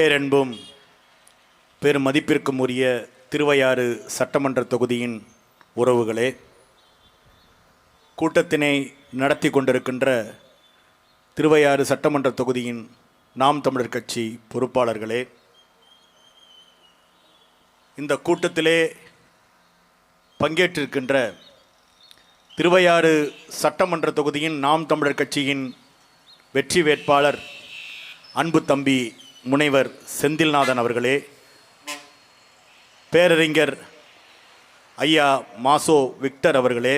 பேரன்பும் பெரும் மதிப்பிற்கும் உரிய திருவையாறு சட்டமன்ற தொகுதியின் உறவுகளே, கூட்டத்தினை நடத்தி கொண்டிருக்கின்ற திருவையாறு சட்டமன்ற தொகுதியின் நாம் தமிழர் கட்சி பொறுப்பாளர்களே, இந்த கூட்டத்திலே பங்கேற்றிருக்கின்ற திருவையாறு சட்டமன்ற தொகுதியின் நாம் தமிழர் கட்சியின் வெற்றி வேட்பாளர் அன்பு தம்பி முனைவர் செந்தில்நாதன் அவர்களே, பேரறிஞர் ஐயா மாசோ விக்டர் அவர்களே,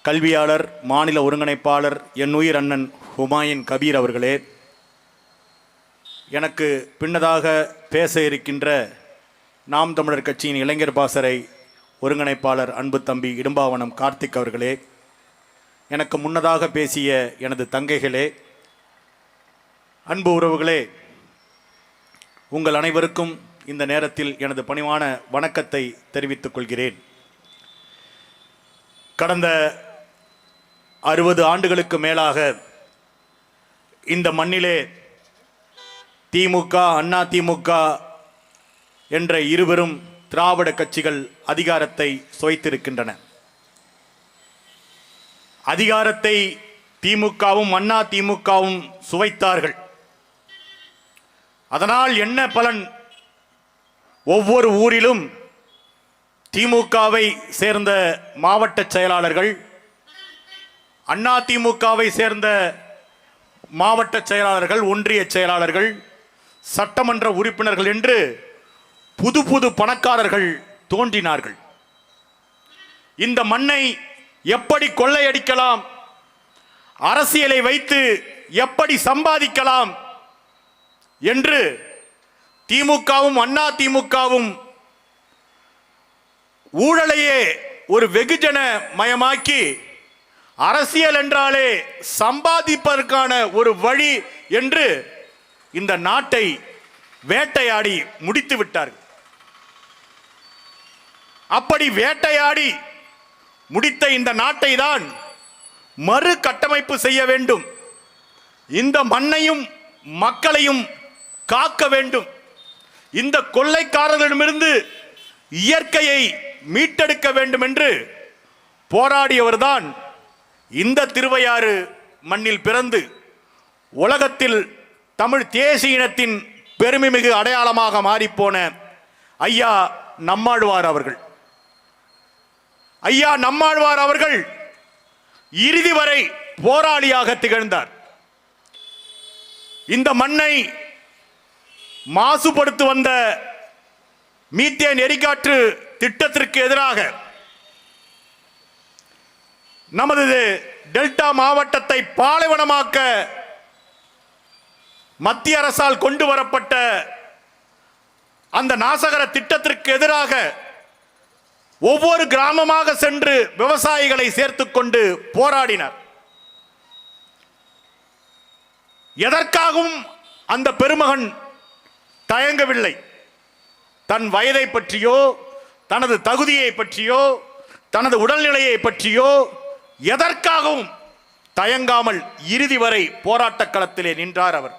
கல்வியாளர் மாநில ஒருங்கிணைப்பாளர் என் உயிர் அண்ணன் ஹுமாயூன் கபீர் அவர்களே, எனக்கு பின்னதாக பேச இருக்கின்ற நாம் தமிழர் கட்சியின் இளைஞர் பாசறை ஒருங்கிணைப்பாளர் அன்பு தம்பி இடும்பாவனம் கார்த்திக் அவர்களே, எனக்கு முன்னதாக பேசிய எனது தங்கைகளே, அன்பு உறவுகளே, உங்கள் அனைவருக்கும் இந்த நேரத்தில் எனது பணிவான வணக்கத்தை தெரிவித்துக் கொள்கிறேன். கடந்த 60 ஆண்டுகளுக்கு மேலாக இந்த மண்ணிலே திமுக, அண்ணா திமுக என்ற இருவரும் திராவிட கட்சிகள் அதிகாரத்தை சுவைத்திருக்கின்றன. அதிகாரத்தை திமுகவும் அண்ணா திமுகவும் சுவைத்தார்கள். அதனால் என்ன பலன்? ஒவ்வொரு ஊரிலும் திமுகவை சேர்ந்த மாவட்ட செயலாளர்கள், அண்ணா திமுகவை சேர்ந்த மாவட்ட செயலாளர்கள், ஒன்றிய செயலாளர்கள், சட்டமன்ற உறுப்பினர்கள் என்று புது புது பணக்காரர்கள் தோன்றினார்கள். இந்த மண்ணை எப்படி கொள்ளையடிக்கலாம், அரசியலை வைத்து எப்படி சம்பாதிக்கலாம் என்று திமுகவும் அண்ணா திமுகவும் ஊழலையே ஒரு வெகுஜன மயமாக்கி அரசியல் என்றாலே சம்பாதிப்பதற்கான ஒரு வழி என்று இந்த நாட்டை வேட்டையாடி முடித்து விட்டார்கள். அப்படி வேட்டையாடி முடித்த இந்த நாட்டை தான் மறு கட்டமைப்பு செய்ய வேண்டும். இந்த மண்ணையும் மக்களையும் காக்க வேண்டும். இந்த கொள்ளைக்காரர்களிடமிருந்து இயற்கையை மீட்டெடுக்க வேண்டும் என்று போராடியவர்தான் இந்த திருவையாறு மண்ணில் பிறந்து உலகத்தில் தமிழ் தேசிய இனத்தின் பெருமைமிகு அடையாளமாக மாறிப்போன ஐயா நம்மாழ்வார் அவர்கள். ஐயா நம்மாழ்வார் அவர்கள் இறுதி வரை போராளியாக திகழ்ந்தார். இந்த மண்ணை மாசுபடுத்தி வந்த மீத்தேன் எரிகாற்று திட்டத்திற்கு எதிராக நமது டெல்டா மாவட்டத்தை பாலைவனமாக்க மத்திய அரசால் கொண்டு வரப்பட்ட அந்த நாசகர திட்டத்திற்கு எதிராக ஒவ்வொரு கிராமமாக சென்று விவசாயிகளை சேர்த்துக் கொண்டு போராடினார். எதற்காகவும் அந்த பெருமகன் தயங்கவில்லை. தன் வயதை பற்றியோ, தனது தகுதியை பற்றியோ, தனது உடல்நிலையை பற்றியோ எதற்காகவும் தயங்காமல் இறுதி வரை போராட்ட களத்திலே நின்றார் அவர்.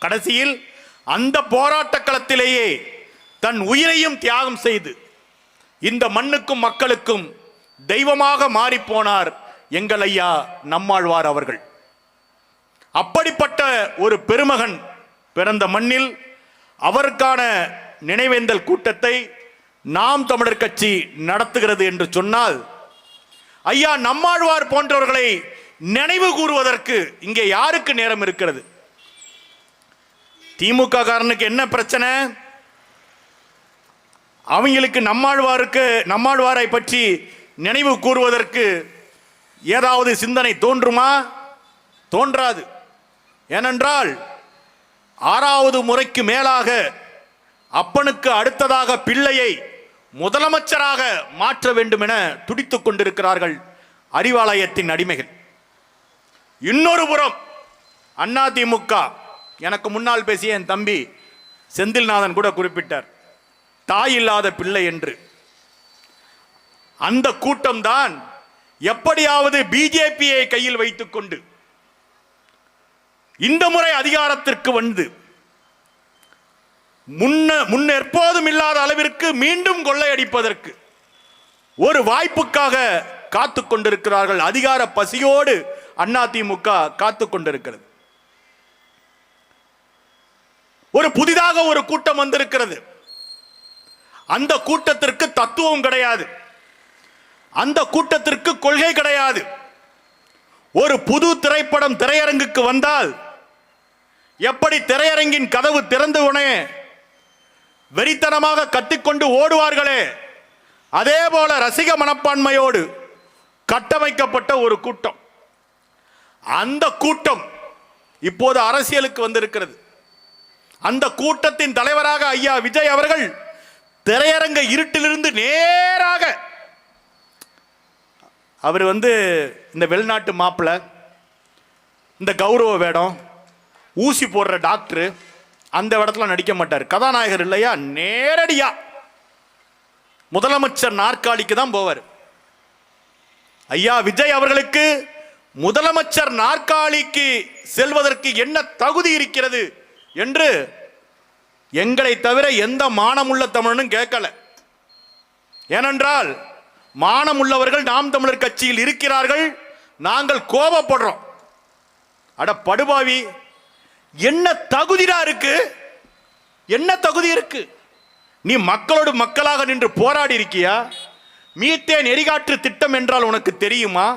கடைசியில் அந்த போராட்ட களத்திலேயே தன் உயிரையும் தியாகம் செய்து இந்த மண்ணுக்கும் மக்களுக்கும் தெய்வமாக மாறிப்போனார் எங்கள் ஐயா நம்மாழ்வார் அவர்கள். அப்படிப்பட்ட ஒரு பெருமகன் பிறந்த மண்ணில் அவருக்கான நினைவேந்தல் கூட்டத்தை நாம் தமிழர் கட்சி நடத்துகிறது என்று சொன்னால், ஐயா நம்மாழ்வார் போன்றவர்களை நினைவு கூறுவதற்கு இங்கே யாருக்கு நேரம் இருக்கிறது? திமுக காரனுக்கு என்ன பிரச்சனை? அவங்களுக்கு நம்மாழ்வாரை பற்றி நினைவு கூறுவதற்கு ஏதாவது சிந்தனை தோன்றுமா? தோன்றாது. ஏனென்றால் 6வது முறைக்கு மேலாக அப்பனுக்கு அடுத்ததாக பிள்ளையை முதலமைச்சராக மாற்ற வேண்டும் என துடித்துக் கொண்டிருக்கிறார்கள் அறிவாலயத்தின் அடிமைகள். இன்னொரு புறம் அதிமுக, எனக்கு முன்னால் பேசிய என் தம்பி செந்தில்நாதன் கூட குறிப்பிட்டார், தாய் இல்லாத பிள்ளை என்று. அந்த கூட்டம்தான் எப்படியாவது பிஜேபியை கையில் வைத்துக் கொண்டு இந்த முறை அதிகாரத்திற்கு வந்து எப்போதும் இல்லாத அளவிற்கு மீண்டும் கொள்ளையடிப்பதற்கு ஒரு வாய்ப்புக்காக காத்து கொண்டிருக்கிறார்கள். அதிகார பசியோடு அதிமுக காத்து கொண்டிருக்கிறது. ஒரு புதிதாக ஒரு கூட்டம் வந்திருக்கிறது. அந்த கூட்டத்திற்கு தத்துவம் கிடையாது, அந்த கூட்டத்திற்கு கொள்கை கிடையாது. ஒரு புது திரைப்படம் திரையரங்குக்கு வந்தால் எப்படி திரையரங்கின் கதவு திறந்து உடனே வெறித்தனமாக கத்திக்கொண்டு ஓடுவார்களே, அதே போல ரசிக மனப்பான்மையோடு கட்டமைக்கப்பட்ட ஒரு கூட்டம். அந்த கூட்டம் இப்போது அரசியலுக்கு வந்திருக்கிறது. அந்த கூட்டத்தின் தலைவராக ஐயா விஜய் அவர்கள் திரையரங்க இருட்டிலிருந்து நேராக அவர் இந்த வெளிநாட்டு மாப்பிள்ளை, இந்த கௌரவ வேடம், ஊசி போடுற டாக்டர், அந்த இடத்துல நடிக்க மாட்டார். கதாநாயகர் இல்லையா, நேரடியா முதலமைச்சர் நாற்காலிக்கு தான் போவார். ஐயா விஜய் அவர்களுக்கு முதலமைச்சர் நாற்காலிக்கு செல்வதற்கு என்ன தகுதி இருக்கிறது என்று எங்களை தவிர எந்த மானமுள்ள தமிழனும் கேட்கல. ஏனென்றால் மானமுள்ளவர்கள் நாம் தமிழர் கட்சியில் இருக்கிறார்கள். நாங்கள் கோபப்படுறோம். அட படுபாவி, என்ன தகுதிடா இருக்கு? என்ன தகுதி இருக்கு? நீ மக்களோடு மக்களாக நின்று போராடி இருக்கியா? மீத்தேன் எரிகாற்று திட்டம் என்றால் உனக்கு தெரியுமா?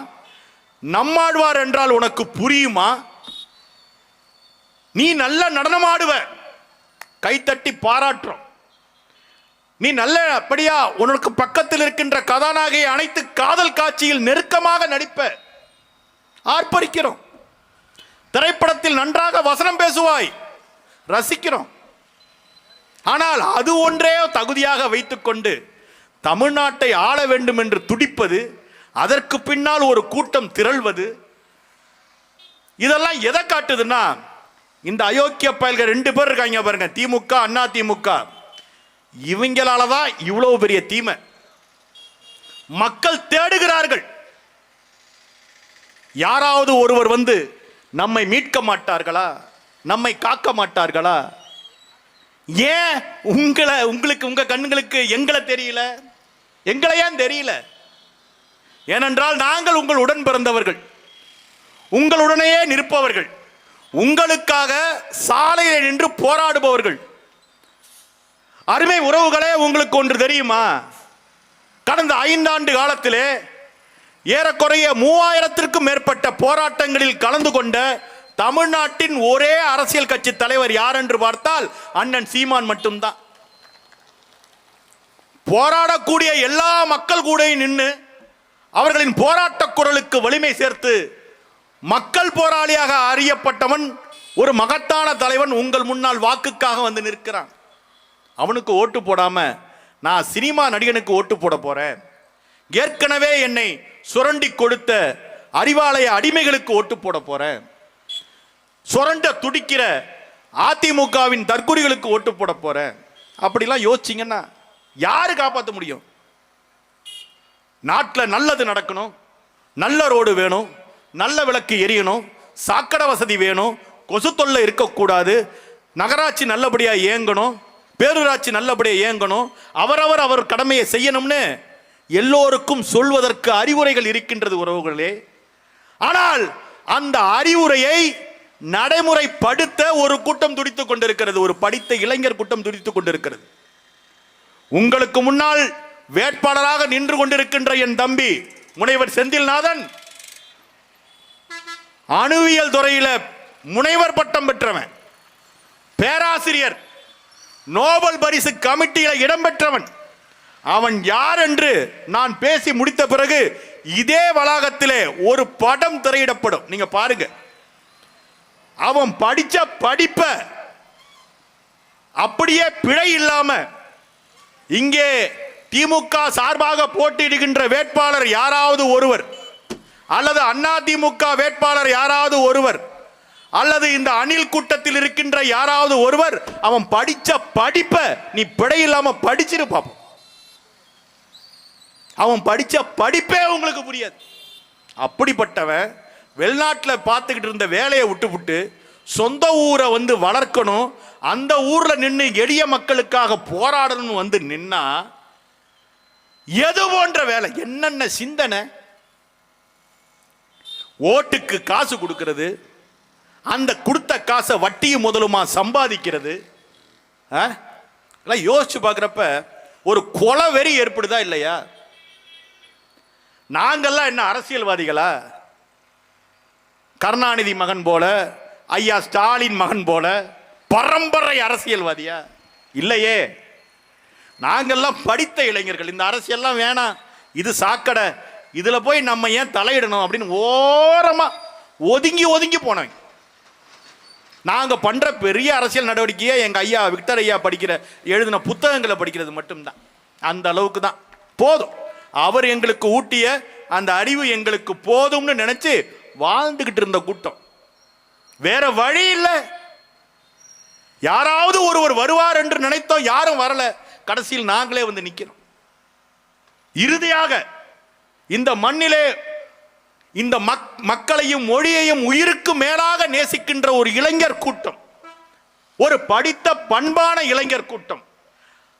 நம்மாழ்வார் என்றால் உனக்கு புரியுமா? நீ நல்ல நடனமாடுவ, கைத்தட்டி பாராட்டுறோம். நீ நல்ல அப்படியா உனக்கு பக்கத்தில் இருக்கின்ற கதாநாயகியை அனைத்து காதல் காட்சியில் நெருக்கமாக நடிப்ப, ஆர்ப்பரிக்கிறோம். திரைப்படத்தில் நன்றாக வசனம் பேசுவாய், ரசிக்கிறோம். ஆனால் அது ஒன்றே தகுதியாக வைத்துக்கொண்டு தமிழ்நாட்டை ஆள வேண்டும் என்று துடிப்பது, அதற்கு பின்னால் ஒரு கூட்டம் திரள்வது, இதெல்லாம் எதை காட்டுதுன்னா, இந்த அயோக்கிய பயல்கள் 2 பேர் இருக்காங்க பாருங்க, திமுக அண்ணா திமுக, இவங்களாலதான் இவ்வளவு பெரிய தீமை. மக்கள் தேடுகிறார்கள். யாராவது ஒருவர் நம்மை மீட்க மாட்டார்களா? நம்மை காக்க மாட்டார்களா? ஏன் உங்களுக்கு உங்க கண்களுக்கு எங்களை தெரியல? எங்களை ஏன் தெரியல? ஏனென்றால் நாங்கள் உங்கள் உடன் பிறந்தவர்கள், உங்களுடனேயே நிற்பவர்கள், உங்களுக்காக சாலையில் நின்று போராடுபவர்கள். அருமை உறவுகளே, உங்களுக்கு ஒன்று தெரியுமா? கடந்த 5 ஆண்டு காலத்திலே ஏறக்குறைய 3000த்திற்கும் மேற்பட்ட போராட்டங்களில் கலந்து கொண்ட தமிழ்நாட்டின் ஒரே அரசியல் கட்சி தலைவர் யார் என்று பார்த்தால் அண்ணன் சீமான் மட்டும்தான். போராடக்கூடிய எல்லா மக்கள் கூட நின்று அவர்களின் போராட்ட குரலுக்கு வலிமை சேர்த்து மக்கள் போராளியாக அறியப்பட்டவன், ஒரு மகத்தான தலைவன் உங்கள் முன்னால் வாக்குக்காக வந்து நிற்கிறான். அவனுக்கு ஓட்டு போடாம நான் சினிமா நடிகனுக்கு ஓட்டு போட போறேன், ஏற்கனவே என்னை சுரண்டி கொடுத்த அறிவாலய அடிமைகளுக்கு ஓட்டு போட போறேன், சுரண்ட துடிக்கிற அதிமுகவின் தற்குறிகளுக்கு ஓட்டு போட போறேன், அப்படிலாம் யோசிச்சிங்கன்னா யாரு காப்பாற்ற முடியும்? நாட்டில் நல்லது நடக்கணும், நல்ல ரோடு வேணும், நல்ல விளக்கு எரியணும், சாக்கடை வசதி வேணும், கொசு தொல்லை இருக்கக்கூடாது, நகராட்சி நல்லபடியா இயங்கணும், பேரூராட்சி நல்லபடியா இயங்கணும், அவர் கடமையை செய்யணும்னு எல்லோருக்கும் சொல்வதற்கு அறிவுரைகள் இருக்கின்றது உறவுகளே. ஆனால் அந்த அறிவுரையை நடைமுறைப்படுத்த ஒரு கூட்டம் துடித்துக் கொண்டிருக்கிறது, ஒரு படித்த இளைஞர் கூட்டம் துடித்துக் கொண்டிருக்கிறது. உங்களுக்கு முன்னால் வேட்பாளராக நின்று கொண்டிருக்கின்ற என் தம்பி முனைவர் செந்தில்நாதன் அணுவியல் துறையில முனைவர் பட்டம் பெற்றவன், பேராசிரியர், நோபல் பரிசு கமிட்டியில இடம்பெற்றவன். அவன் யார் என்று நான் பேசி முடித்த பிறகு இதே வளாகத்திலே ஒரு படம் திரையிடப்படும், நீங்க பாருங்க. அவன் படிச்ச படிப்ப அப்படியே பிழை இல்லாம இங்கே திமுக சார்பாக போட்டியிடுகின்ற வேட்பாளர் யாராவது ஒருவர், அல்லது அண்ணா திமுக வேட்பாளர் யாராவது ஒருவர், அல்லது இந்த அணில் கூட்டத்தில் இருக்கின்ற யாராவது ஒருவர் அவன் படிச்ச படிப்ப நீ பிழை இல்லாம படிச்சிரு பாப்போம். அவன் படிச்ச படிப்பே உங்களுக்கு புரியாது. அப்படிப்பட்டவன் வெளிநாட்டில் பார்த்துக்கிட்டு இருந்த வேலையை விட்டு சொந்த ஊரை வந்து வளர்க்கணும், அந்த ஊர்ல நின்று எளிய மக்களுக்காக போராடணும் வந்து நின்னா எது போன்ற வேலை? என்னென்ன சிந்தனை? ஓட்டுக்கு காசு கொடுக்கிறது, அந்த கொடுத்த காசை வட்டியும் முதலுமா சம்பாதிக்கிறது. யோசிச்சு பார்க்குறப்ப ஒரு கொலை வெறி ஏற்படுதா இல்லையா? நாங்கள்லாம் என்ன அரசியல்வாதிகளா? கருணாநிதி மகன் போல, ஐயா ஸ்டாலின் மகன் போல பரம்பரை அரசியல்வாதியா? இல்லையே. நாங்கள்லாம் படித்த இளைஞர்கள். இந்த அரசியல்லாம் வேணாம், இது சாக்கடை, இதுல போய் நம்ம ஏன் தலையிடணும் அப்படின்னு ஓரமா ஒதுங்கி ஒதுங்கி போனவங்க. நாங்க பண்ற பெரிய அரசியல் நடவடிக்கையை எங்க ஐயா விக்டர் ஐயா எழுதின புத்தகங்களை படிக்கிறது மட்டும்தான். அந்த அளவுக்கு தான் போதும். அவர் எங்களுக்கு ஊட்டிய அந்த அறிவு எங்களுக்கு போதும்னு நினைச்சு வாழ்ந்துகிட்டு இருந்த கூட்டம். வேற வழி இல்லை. யாராவது ஒருவர் வருவார் என்று நினைத்தோம், யாரும் வரல. கடைசியில் நாங்களே வந்து நிக்கிறோம். இறுதியாக இந்த மண்ணிலே இந்த மக்களையும் மொழியையும் உயிருக்கு மேலாக நேசிக்கின்ற ஒரு இளைஞர் கூட்டம், ஒரு படித்த பண்பான இளைஞர் கூட்டம்,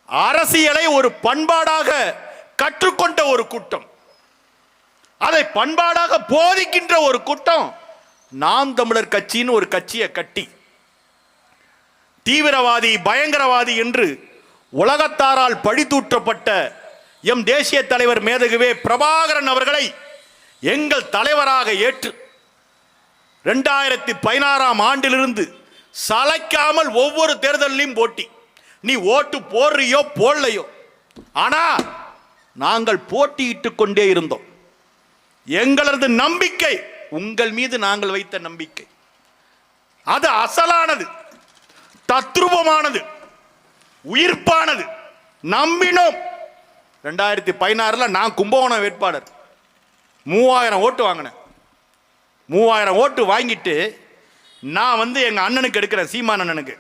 அரசியலை ஒரு பண்பாடாக கற்றுக்கொண்ட ஒரு கூட்டம், அதை பண்பாடாக போதிக்கின்ற ஒரு கூட்டம் நாம் தமிழர் கட்சின்னு ஒரு கட்சியை கட்டி தீவிரவாதி பயங்கரவாதி என்று உலகத்தாரால் பழிதூற்றப்பட்ட எம் தேசிய தலைவர் மேதகுவே பிரபாகரன் அவர்களை எங்கள் தலைவராக ஏற்று 2016ஆம் ஆண்டிலிருந்து சளைக்காமல் ஒவ்வொரு தேர்தலிலும் போட்டி. நீ ஓட்டு போடுறியோ போடலையோ, ஆனா நாங்கள் போட்டியிட்டுக் கொண்டே இருந்தோம். எங்களது நம்பிக்கை உங்கள் மீது நாங்கள் வைத்த நம்பிக்கை அது அசலானது, தத்ரூபமானது, உயிர்ப்பானது. நம்பினோம். 2016 நான் கும்பகோணம் வேட்பாளர் 3000 ஓட்டு வாங்கினேன். 3000 ஓட்டு வாங்கிட்டு நான் வந்து எங்க அண்ணனுக்கு எடுக்கிறேன், சீமான் அண்ணனுக்கு.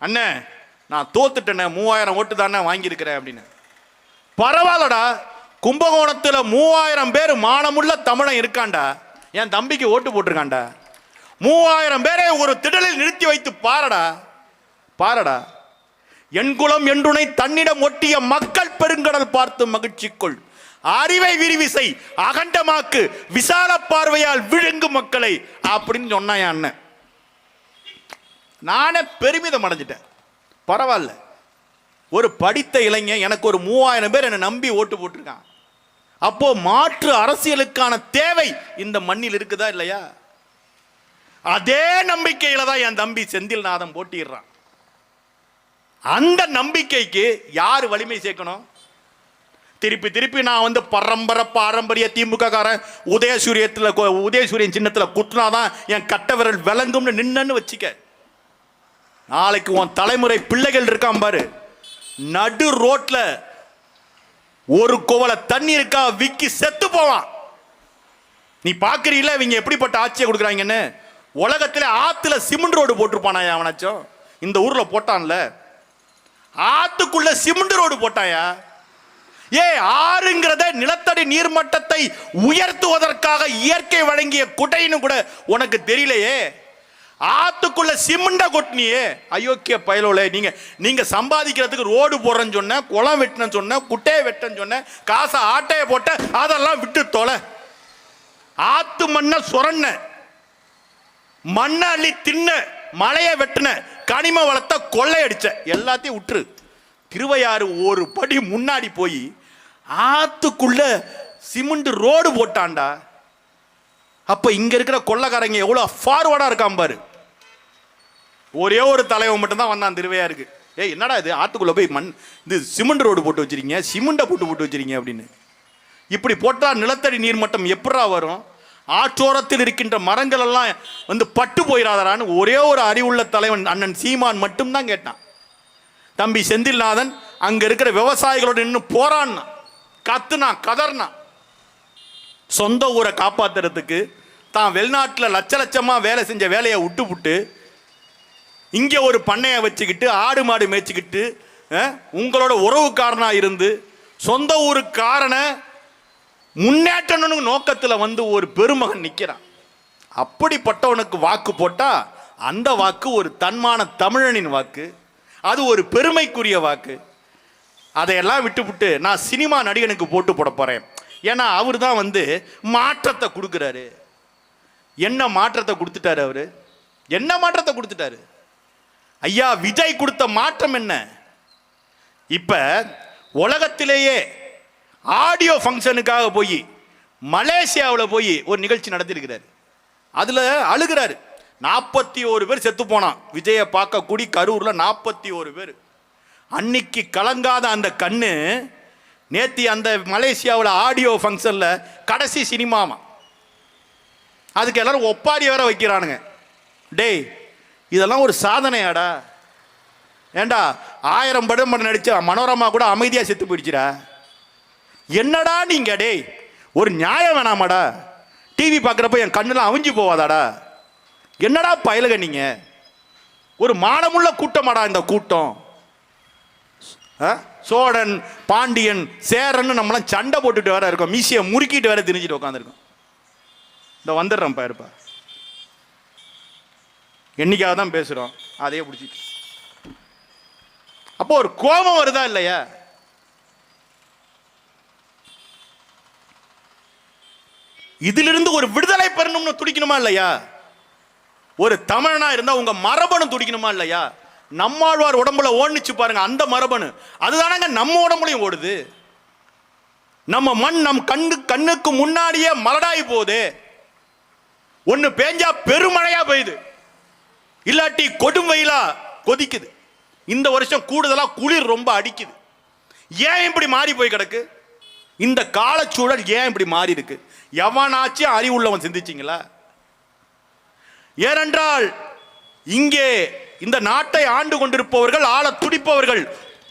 அண்ணன் நான் தோத்துட்டேன், 3000 ஓட்டு தானே வாங்கியிருக்கிறேன் அப்படின்னு. பரவாயில்லடா, கும்பகோணத்தில் 3000 பேர் மானமுள்ள தமிழன் இருக்காண்டா, என் தம்பிக்கு ஓட்டு போட்டிருக்காண்டா. 3000 பேரை ஒரு திடலில் நிறுத்தி வைத்து பாரடா பாரடா. என் குலம் என்றுனை தன்னிடம் ஒட்டிய மக்கள் பெருங்கடல் பார்த்து மகிழ்ச்சிக்குள் அறிவை விரிவிசை அகண்டமாக்கு விசால பார்வையால் விழுங்கு மக்களை அப்படின்னு சொன்ன அண்ணன். நானே பெருமிதம் அடைஞ்சிட்டேன். பரவாயில்ல, ஒரு படித்த இளைஞன் எனக்கு ஒரு 3000 பேர் என்னை நம்பி ஓட்டு போட்டிருக்கான். அப்போ மாற்று அரசியலுக்கான தேவை இந்த மண்ணில் இருக்குதா இல்லையா? அதே நம்பிக்கையில தான் என் தம்பி செந்தில்நாதன் போட்டிடுறான். அந்த நம்பிக்கைக்கு யார் வலிமை சேர்க்கணும்? திருப்பி திருப்பி நான் வந்து பாரம்பரிய திமுக காரன் உதயசூரியன் சின்னத்தில் குத்துனாதான் என் கட்ட விரல் விளங்கும்னு நின்னு வச்சுக்க. நாளைக்கு உன் தலைமுறை பிள்ளைகள் இருக்கான் பாரு, நடு ரோட்ல ஒரு கோவலை தண்ணி இருக்கா விக்கி செத்து போவான். நீ பாக்குறீல இவங்க எப்படிப்பட்ட ஆட்சியை கொடுக்குறாங்கன்னு. உலகத்துல ஆத்துல சிமெண்ட் ரோடு போட்டிருப்பானா அவனாச்சும்? இந்த ஊர்ல போட்டான்ல, ஆத்துக்குள்ள சிமெண்ட் ரோடு போட்டாயா? ஆறுங்கிறத நிலத்தடி நீர்மட்டத்தை உயர்த்துவதற்காக இயற்கை வழங்கிய குட்டைன்னு கூட உனக்கு தெரியலையே. ஆத்துக்குள்ள சிமெண்ட கொட்டினியே அயோக்கிய பயலோல. நீங்க சம்பாதிக்கிறதுக்கு ரோடு போடுறேன்னு சொன்ன, குளம் வெட்டினு சொன்ன, குட்டையை வெட்டன்னு சொன்ன, காசை ஆட்டையை போட்ட, அதெல்லாம் விட்டு தொலை. ஆத்து மண்ண சுரண்ண, மண்ணை அள்ளி தின்ன, மலையை வெட்டின, கனிம வளத்தை கொள்ளையடிச்ச, எல்லாத்தையும் விட்டுரு. திருவையாறு ஒரு படி முன்னாடி போய் ஆத்துக்குள்ள சிமெண்ட் ரோடு போட்டான்டா. அப்ப இங்க இருக்கிற கொள்ளக்காரங்க எவ்வளவு ஃபார்வர்டா இருக்கான் பாரு. ஒரே ஒரு தலைவன் மட்டும் தான் வந்தான் திருவையாருக்கு. என்னடா இது, ஆத்துக்குள்ள போய் இது சிமெண்ட் ரோடு போட்டு வச்சிருக்கீங்க, சிமெண்ட்டை போட்டு வச்சிருக்கீங்க அப்படின்னு. இப்படி போட்டா நிலத்தடி நீர்மட்டம் எப்படா வரும்? ஆற்றோரத்தில் இருக்கின்ற மரங்கள் எல்லாம் வந்து பட்டு போயிடாதான்னு ஒரே ஒரு அறிவுள்ள தலைவன் அண்ணன் சீமான் மட்டும்தான் கேட்டான். தம்பி செந்தில்நாதன் அங்க இருக்கிற விவசாயிகளோட இன்னும் போராடினா, கத்துனா, கதர்னா. சொந்த ஊரை காப்பாத்துறதுக்கு தான் வெளிநாட்டில் லட்சமா வேலை செஞ்ச வேலையை விட்டு இங்கே ஒரு பண்ணையை வச்சுக்கிட்டு ஆடு மாடு மேய்ச்சிக்கிட்டு உங்களோட உறவுக்காரனா இருந்து சொந்த ஊருக்காரனை முன்னேற்றணும் நோக்கத்தில் வந்து ஒரு பெருமகன் நிற்கிறான். அப்படிப்பட்டவனுக்கு வாக்கு போட்டா அந்த வாக்கு ஒரு தன்மான தமிழனின் வாக்கு, அது ஒரு பெருமைக்குரிய வாக்கு. அதையெல்லாம் விட்டுவிட்டு நான் சினிமா நடிகனுக்கு போட்டு போட போறேன். ஏன்னா அவர் தான் மாற்றத்தை கொடுக்குறாரு. என்ன மாற்றத்தை கொடுத்துட்டாரு அவரு? என்ன மாற்றத்தை கொடுத்துட்டாரு? ஐயா விஜய் கொடுத்த மாற்றம் என்ன? இப்ப உலகத்திலேயே ஆடியோ ஃபங்க்ஷனுக்காக போய் மலேசியாவில் போய் ஒரு நிகழ்ச்சி நடத்திருக்கிறார். அதுல அழுகிறாரு. 41 பேர் செத்து போனான் விஜயை பார்க்க கூடி கரூர்ல. 41 பேர். அன்னைக்கு கலங்காத அந்த கண்ணு நேத்தி அந்த மலேசியாவில் ஆடியோ ஃபங்க்ஷன்ல கடைசி சினிமாமா. அதுக்கு எல்லாரும் ஒப்பாரி வேற வைக்கிறானுங்க. டேய், இதெல்லாம் ஒரு சாதனையாடா? ஏண்டா 1000 படம் நடிச்ச மனோரமா கூட அமைதியா செத்து போயிடுச்சுடா. என்னடா நீங்க? டேய், ஒரு நியாயம் வேணாமாடா? டிவி பார்க்குறப்ப என் கண்ணெல்லாம் அவிஞ்சு போவாதாடா? என்னடா பயலுக நீங்க? ஒரு மானமுள்ள கூட்டமாடா இந்த கூட்டம். சோழன், பாண்டியன், சேரன் நம்மளாம் சண்டை போட்டுட்டு வேற இருக்கோம். மீசியை முறுக்கிட்டு வேற திரிஞ்சிட்டு உட்காந்துருக்கோம். இந்த வந்துடுறேன் பாருப்பா. என்னைக்காக தான் பேசுறோம், அதையே பிடிச்சிட்டு. அப்போ ஒரு கோபம் வருதா இல்லையா? இதிலிருந்து ஒரு விடுதலை பெறணும்னு துடிக்கணுமா இல்லையா? ஒரு தமிழனா இருந்தா உங்க மரபணு துடிக்கணுமா இல்லையா? நம்மாழ்வார் உடம்புல ஓடுச்சு பாருங்க, அந்த மரபணு அதுதானங்க நம்ம உடம்புலையும் ஓடுது. நம்ம மண் நம் கண்ணுக்கு முன்னாடியே மலடாய் போகுது. ஒன்னு பேஞ்சா பெருமழையா பெய்யுது, இல்லாட்டி கொடும் வெயிலா கொதிக்குது. இந்த வருஷம் கூடுதலா குளிர் ரொம்ப அடிக்குது. ஏன் இப்படி மாறி போய் கிடக்கு? இந்த காலச்சூழல் ஏன் இப்படி மாறி இருக்கு? எவனாச்சும் அறிவுள்ளவன் சிந்திச்சிங்களா? ஏனென்றால் இங்கே இந்த நாட்டை ஆண்டு கொண்டிருப்பவர்கள், ஆள துடிப்பவர்கள்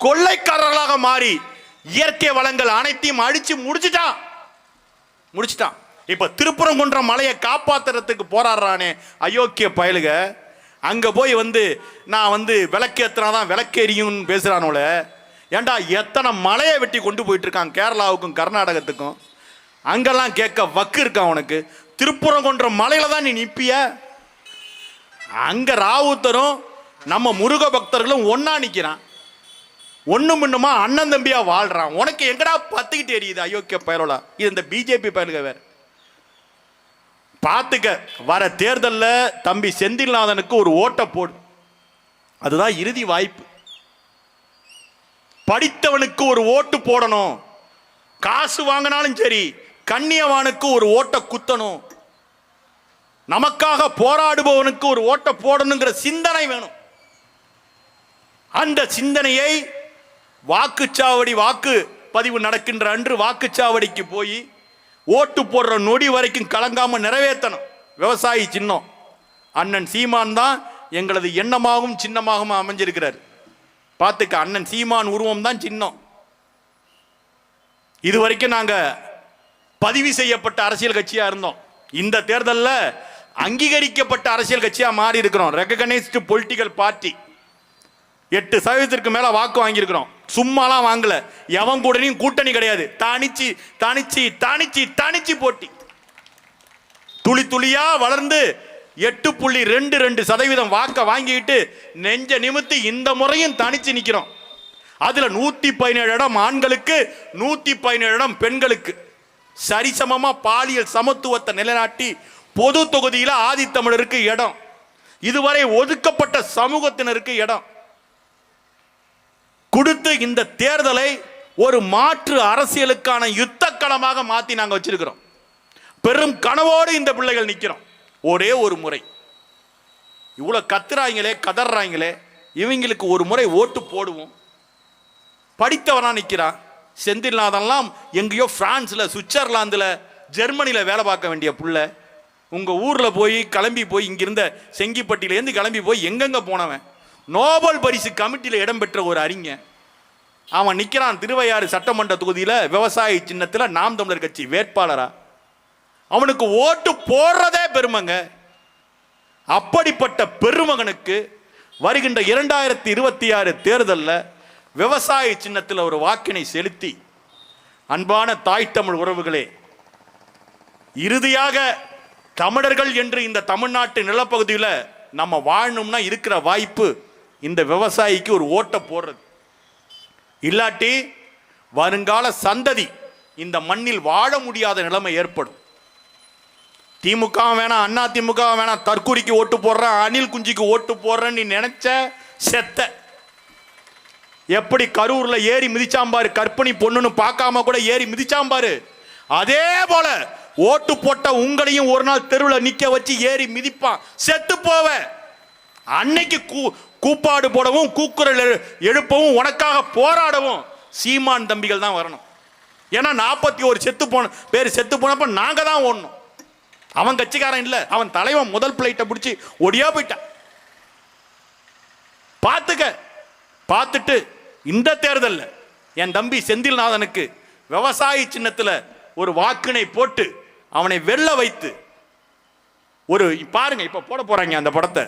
கொள்ளைக்காரர்களாக மாறி இயற்கை வளங்கள் அனைத்தையும் அழிச்சு முடிச்சிட்டான். இப்ப திருப்பரங்குன்றம் மலையை காப்பாத்துறதுக்கு போராடுறானே அயோக்கிய பயலுக. அங்க போய் நான் விளக்கேத்தினாதான் விளக்கேரியும் பேசுறானோல. ஏண்டா எத்தனை மலையை வெட்டி கொண்டு போயிட்டு இருக்கான் கேரளாவுக்கும் கர்நாடகத்துக்கும். அங்கெல்லாம் கேட்க வக்கு இருக்கான் உனக்கு? திருப்பரங்குன்றம் மலையில தான் நீ நிப்பிய. அங்க ராவுத்தரும் நம்ம முருக பக்தர்களும் ஒன்னா நிக்கிறான். ஒண்ணு முன்னுமா அண்ணன் தம்பியா வாழ்றான். உனக்கு எங்கடா பத்துக்கிட்டு எரியுது அயோக்கிய பயலோலா? இது இந்த பிஜேபி பயலுக வேற. பார்த்துக்க, வர தேர்தலில் தம்பி செந்தில்நாதனுக்கு ஒரு ஓட்டை போடு. அதுதான் இறுதி வாய்ப்பு. படித்தவனுக்கு ஒரு ஓட்டு போடணும். காசு வாங்கினாலும் சரி, கண்ணியவானுக்கு ஒரு ஓட்டை குத்தணும். நமக்காக போராடுபவனுக்கு ஒரு ஓட்டை போடணுங்கிற சிந்தனை வேணும். அந்த சிந்தனையை வாக்கு பதிவு நடக்கின்ற அன்று வாக்குச்சாவடிக்கு போய் ஓட்டு போடுற நொடி வரைக்கும் கலங்காம நிறைவேற்றணும். விவசாயி சின்னம் அண்ணன் சீமான் தான் எங்களது எண்ணமாகவும் சின்னமாகவும் அமைஞ்சிருக்கிறார். பார்த்துக்க, அண்ணன் சீமான் உருவம் தான் சின்னம். இதுவரைக்கும் நாங்க பதிவு செய்யப்பட்ட அரசியல் கட்சியா இருந்தோம். இந்த தேர்தலில் அங்கீகரிக்கப்பட்ட அரசியல் கட்சியா மாறி இருக்கிறோம். Recognised political party. 8% மேல வாக்கு வாங்கியிருக்கிறோம். சும்மாலாம் வாங்கல. எவன் கூடயும் கூட்டணி கிடையாது. தானிச்சு போட்டி. துளி துளியா வளர்ந்து 8.22% வாக்க வாங்கிட்டு நெஞ்ச நிமித்தி இந்த முறையும் தனிச்சு நிக்கிறோம். அதுல 117 இடம் ஆண்களுக்கு, 117 இடம் பெண்களுக்கு. சரிசமமா பாலியல் சமத்துவத்தை நிலைநாட்டி பொது தொகுதியில ஆதித்தமிழருக்கு இடம், இதுவரை ஒதுக்கப்பட்ட சமூகத்தினருக்கு இடம் கொடுத்து இந்த தேர்தலை ஒரு மாற்று அரசியலுக்கான யுத்த களமாக மாத்தி நாங்க வச்சிருக்கிறோம். பெரும் கனவோடு இந்த பிள்ளைகள் நிக்கிறோம். ஒரே ஒரு முறை இவ்வளவு கத்துறாங்களே, கதறாங்களே, இவங்களுக்கு ஒரு முறை ஓட்டு போடுவோம். படித்தவனா நிக்கிறான். செந்தில்நாதன்லாம் எங்கேயோ பிரான்ஸ்ல, சுவிட்சர்லாந்துல, ஜெர்மனில வேலை பார்க்க வேண்டிய புள்ள. உங்க ஊர்ல போய் கிளம்பி போய் இங்கிருந்த செங்கிப்பட்டியிலேருந்து கிளம்பி போய் எங்கெங்க போனவன். நோபல் பரிசு கமிட்டியில் இடம்பெற்ற ஒரு அறிஞன். அவன் நிற்கிறான் திருவையாறு சட்டமன்ற தொகுதியில் விவசாய சின்னத்தில் நாம் தமிழர் கட்சி வேட்பாளரா. அவனுக்கு ஓட்டு போடுறதே பெருமைங்க. அப்படிப்பட்ட பெருமகனுக்கு வருகின்ற 2026 தேர்தலில் விவசாய சின்னத்தில் ஒரு வாக்கினை செலுத்தி, அன்பான தாய் தமிழ் உறவுகளே, இறுதியாக தமிழர்கள் என்று இந்த தமிழ்நாட்டு நிலப்பகுதியில் நம்ம வாழணும்னா இருக்கிற வாய்ப்பு இந்த விவசாயிக்கு ஒரு ஓட்டை போடுறது. இல்லாட்டி வருங்கால சந்ததி இந்த மண்ணில் வாழ முடியாத நிலைமை ஏற்படும். திமுக வேணாம், அண்ணா திமுக வேணாம், தற்கூரிக்கு ஓட்டு போடுறேன், அணில் குஞ்சுக்கு ஓட்டு போடுறேன்னு நீ நினைச்ச செத்த. எப்படி கரூர்ல ஏறி மிதிச்சாம்பாரு, கற்பனை பொண்ணுன்னு பார்க்காம கூட ஏறி மிதிச்சாம்பாரு, அதே போல ஓட்டு போட்ட உங்களையும் ஒரு நாள் தெருவில் நிக்க வச்சு ஏறி மிதிப்பான், செத்து போவ. அன்னைக்கு கூப்பாடு போடவும் கூக்குரல் எழுப்பவும் உனக்காக போராடவும் சீமான் தம்பிகள் தான் வரணும். ஏன்னா 41 செத்து போனப்ப நாங்க தான் ஓடணும். அவன் கட்சிக்காரன் இல்ல, அவன் தலைவன் முதல் பிளைட்டை பிடிச்சி ஒடியா போயிட்டான். பார்த்துட்டு இந்த தேர்தலில் என் தம்பி செந்தில்நாதனுக்கு விவசாயி சின்னத்தில் ஒரு வாக்கினை போட்டு அவனை வெல்ல வைத்து ஒரு பாருங்க, இப்ப போட போறாங்க அந்த படத்தை.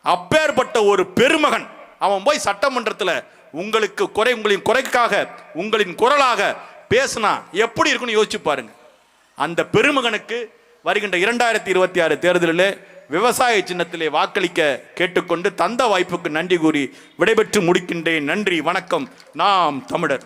அப்பேற்பட்ட ஒரு பெருமகன் அவன் போய் சட்டமன்றத்தில் உங்களின் குறைக்காக உங்களின் குரலாக பேசினா எப்படி இருக்குன்னு யோசிச்சு பாருங்க. அந்த பெருமகனுக்கு வருகின்ற 2026 தேர்தலில் விவசாய சின்னத்திலே வாக்களிக்க கேட்டுக்கொண்டு தந்த வாய்ப்புக்கு நன்றி கூறி விடைபெற்று முடிக்கின்றேன். நன்றி, வணக்கம். நாம் தமிழர்.